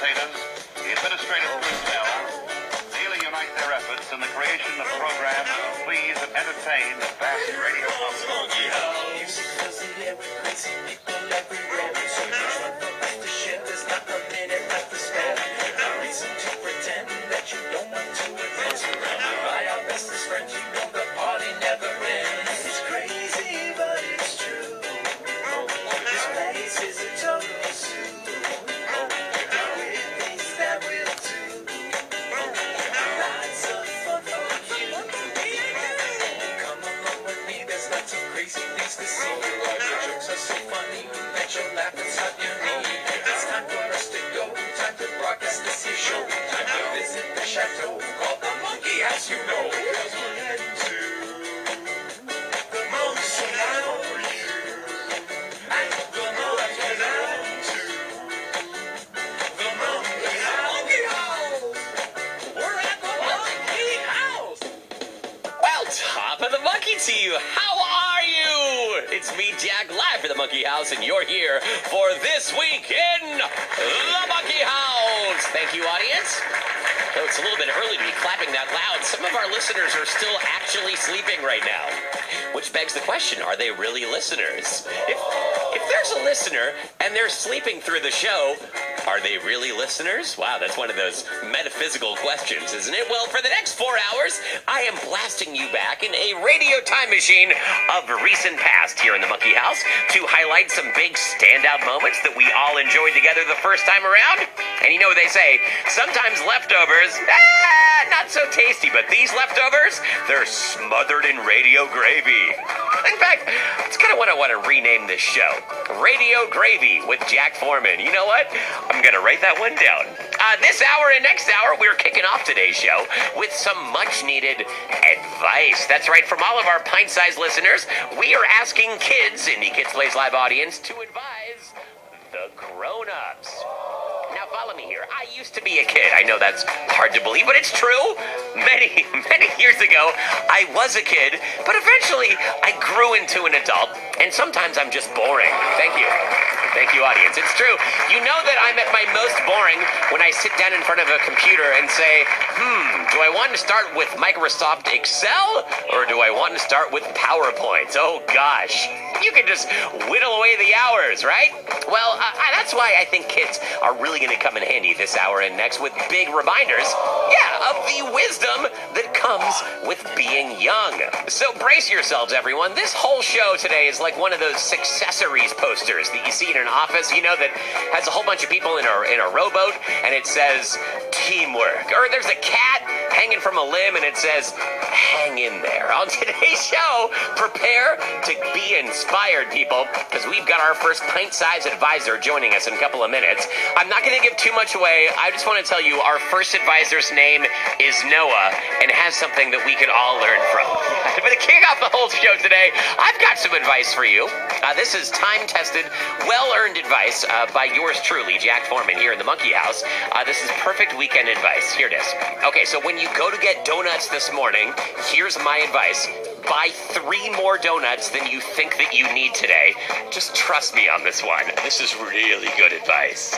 commentators, the administrative personnel, daily unite their efforts in the creation of programs to please and entertain the vast radio public. Chateau called the Monkey House, you know, 'cause we're heading to the Monkey House for you. And the Monkey House to the Monkey House. We're at the Monkey House. Well, top of the monkey to you. How are you? It's me, Jack, live for the Monkey House, and you're here for This Week in the Monkey House. Thank you, audience. Oh, it's a little bit early to be clapping that loud. Some of our listeners are still actually sleeping right now, which begs the question, are they really listeners? If there's a listener and they're sleeping through the show, are they really listeners? Wow, that's one of those metaphysical questions, isn't it? Well, for the next 4 hours, I am blasting you back in a radio time machine of recent past here in the Monkey House to highlight some big standout moments that we all enjoyed together the first time around. And you know what they say, sometimes leftovers, not so tasty, but these leftovers, they're smothered in radio gravy. In fact, that's kind of what I want to rename this show. Radio Gravy with Jack Foreman. You know what? I'm going to write that one down. This hour and next hour, we're kicking off today's show with some much-needed advice. That's right, from all of our pint-sized listeners, we are asking kids in the Kids Plays Live audience to advise the grown-ups. Now follow me here. I used to be a kid. I know that's hard to believe, but it's true. Many years ago, I was a kid, but eventually I grew into an adult, and sometimes I'm just boring. Thank you. Thank you, audience. It's true. You know that I'm at my most boring when I sit down in front of a computer and say, do I want to start with Microsoft Excel, or do I want to start with PowerPoint? Oh, gosh. You can just whittle away the hours, right? Well, that's why I think kids are really going to come in handy this hour and next with big reminders, of the wisdom that comes with being young. So brace yourselves, everyone. This whole show today is like one of those accessories posters that you see in an office, you know, that has a whole bunch of people in a rowboat, and it says teamwork. Or there's a cat hanging from a limb, and it says hang in there. On today's show, prepare to be inspired, people, because we've got our first pint-sized advisor joining us in a couple of minutes. I'm not going to give too much away. I just want to tell you our first advisor's name is Noah and has something that we could all learn from. But to kick off the whole show today, I've got some advice for you. This is time-tested, well-earned advice by yours truly, Jack Foreman, here in the Monkey House. This is perfect weekend advice. Here it is. Okay, so when you go to get donuts this morning, here's my advice. Buy 3 more donuts than you think that you need today. Just trust me on this one. This is really good advice.